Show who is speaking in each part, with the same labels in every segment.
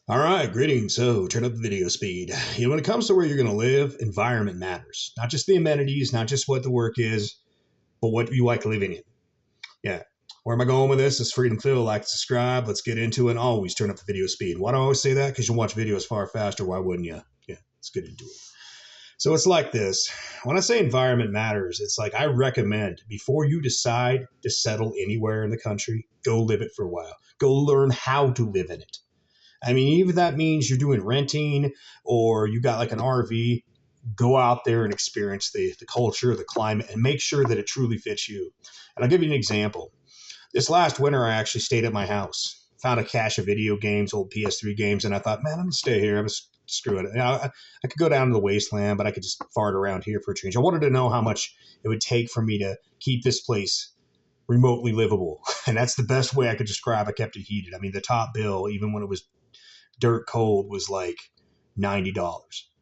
Speaker 1: All right, greetings. So turn up the video speed. When it comes to where you're going to live, environment matters. Not just the amenities, not just what the work is, but what you like living in. Yeah. Where am I going with this? It's Freedom Phil. Like, subscribe. Let's get into it. Always turn up the video speed. Why do I always say that? Because you watch videos far faster. Why wouldn't you? Yeah, let's get into it. So it's like this. When I say environment matters, it's like I recommend before you decide to settle anywhere in the country, go live it for a while. Go learn how to live in it. I mean, even if that means you're doing renting or you got like an RV, go out there and experience the culture, the climate, and make sure that it truly fits you. And I'll give you an example. This last winter, I actually stayed at my house, found a cache of video games, old PS3 games, and I thought, man, I'm going to stay here. I'm going to screw it. I could go down to the wasteland, but I could just fart around here for a change. I wanted to know how much it would take for me to keep this place remotely livable. And that's the best way I could describe. I kept it heated. I mean, the top bill, even when it was dirt cold, was like $90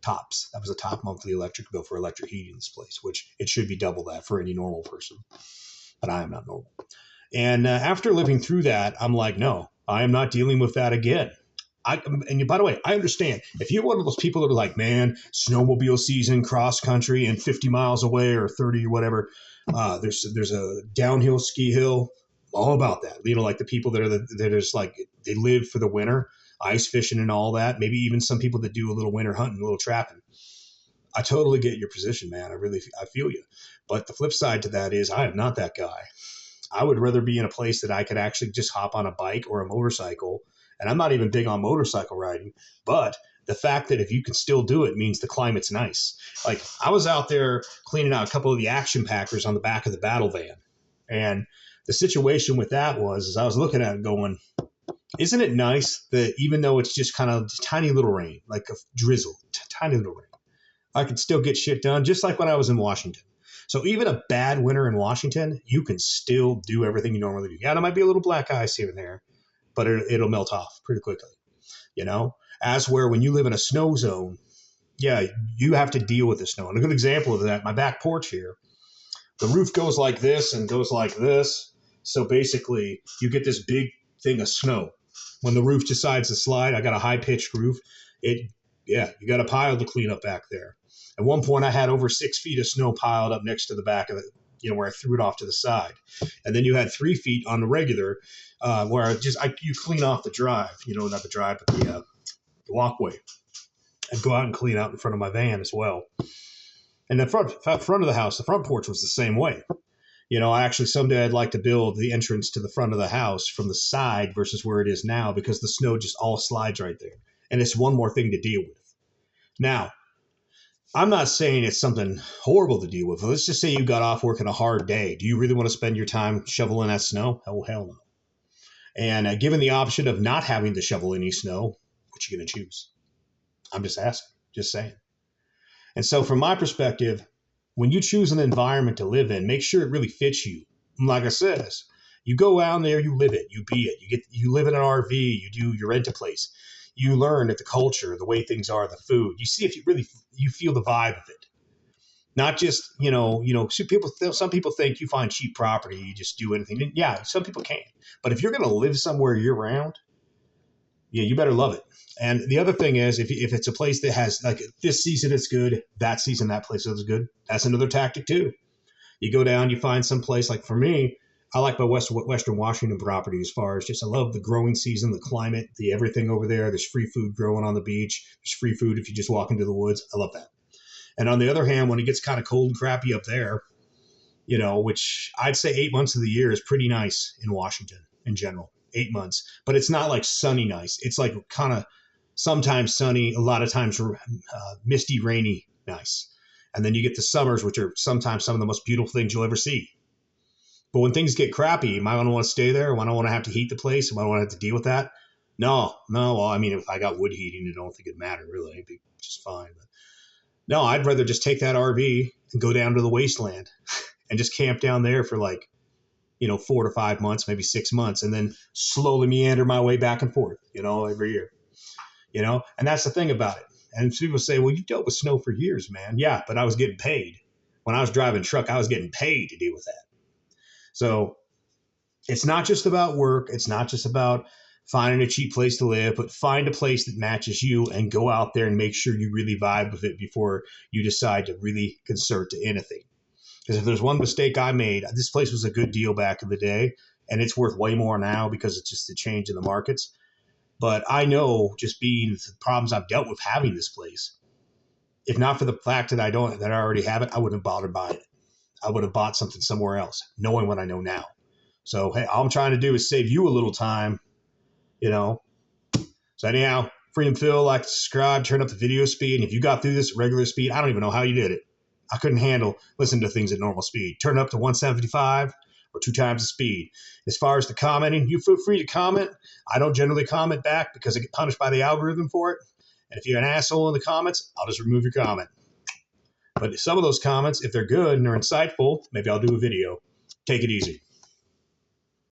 Speaker 1: tops. That was a top monthly electric bill for electric heating in this place, which it should be double that for any normal person. But I am not normal. And after living through that, I'm like, no, I am not dealing with that again. And by the way, I understand if you're one of those people that are like, man, snowmobile season, cross country, and 50 miles away or 30 or whatever, there's a downhill ski hill. All about that. Like the people that are just like they live for the winter, ice fishing and all that. Maybe even some people that do a little winter hunting, a little trapping. I totally get your position, man. I feel you. But the flip side to that is I am not that guy. I would rather be in a place that I could actually just hop on a bike or a motorcycle. And I'm not even big on motorcycle riding, but the fact that if you can still do it means the climate's nice. Like I was out there cleaning out a couple of the action packers on the back of the battle van. And the situation with that was, is I was looking at it going, isn't it nice that even though it's just kind of tiny little rain, like a drizzle, tiny little rain, I can still get shit done, just like when I was in Washington. So even a bad winter in Washington, you can still do everything you normally do. Yeah, there might be a little black ice here and there, but it'll melt off pretty quickly, you know? As where when you live in a snow zone, yeah, you have to deal with the snow. And a good example of that, my back porch here, the roof goes like this and goes like this. So basically, you get this big thing of snow. When the roof decides to slide, I got a high-pitched roof. You got a pile to clean up back there. At one point, I had over 6 feet of snow piled up next to the back of it, where I threw it off to the side. And then you had 3 feet on the regular, where you clean off the drive, not the drive, but the walkway. I'd go out and clean out in front of my van as well. And the front of the house, the front porch was the same way. Actually, someday I'd like to build the entrance to the front of the house from the side versus where it is now because the snow just all slides right there. And it's one more thing to deal with. Now, I'm not saying it's something horrible to deal with. Let's just say you got off working a hard day. Do you really want to spend your time shoveling that snow? Oh, hell no. And given the option of not having to shovel any snow, what you going to choose? I'm just asking, just saying. And so from my perspective, when you choose an environment to live in, make sure it really fits you. Like I said, you go out there, you live it, you be it. You live in an RV, you rent a place. You learn at the culture, the way things are, the food. You see if you feel the vibe of it. Not just, some people think you find cheap property, you just do anything. And yeah, some people can. But if you're going to live somewhere year round, yeah, you better love it. And the other thing is, if it's a place that has, like, this season it's good, that season that place is good, that's another tactic too. You go down, you find some place, like for me, I like my Western Washington property as far as just I love the growing season, the climate, the everything over there. There's free food growing on the beach. There's free food if you just walk into the woods. I love that. And on the other hand, when it gets kind of cold and crappy up there, which I'd say 8 months of the year is pretty nice in Washington in general, 8 months. But it's not like sunny nice. It's like kind of sometimes sunny, a lot of times misty, rainy nice. And then you get the summers, which are sometimes some of the most beautiful things you'll ever see. But when things get crappy, am I going to want to stay there? Am I going to want to have to heat the place? Am I going to have to deal with that? No. Well, I mean, if I got wood heating, I don't think it'd matter really. It'd be just fine. But no, I'd rather just take that RV and go down to the wasteland and just camp down there for 4 to 5 months, maybe 6 months, and then slowly meander my way back and forth, every year, and that's the thing about it. And people say, well, you dealt with snow for years, man. Yeah, but I was getting paid. When I was driving truck, I was getting paid to deal with that. So it's not just about work. It's not just about finding a cheap place to live, but find a place that matches you and go out there and make sure you really vibe with it before you decide to really consert to anything. Because if there's one mistake I made, this place was a good deal back in the day, and it's worth way more now because it's just a change in the markets. But I know, just being the problems I've dealt with having this place, if not for the fact that I already have it, I wouldn't have bothered buying it. I would have bought something somewhere else, knowing what I know now. So, hey, all I'm trying to do is save you a little time, you know. So anyhow, Freedom Phil, like, subscribe, turn up the video speed. And if you got through this at regular speed, I don't even know how you did it. I couldn't handle listening to things at normal speed. Turn it up to 175 or 2 times the speed. As far as the commenting, you feel free to comment. I don't generally comment back because I get punished by the algorithm for it. And if you're an asshole in the comments, I'll just remove your comment. But some of those comments, if they're good and they're insightful, maybe I'll do a video. Take it easy.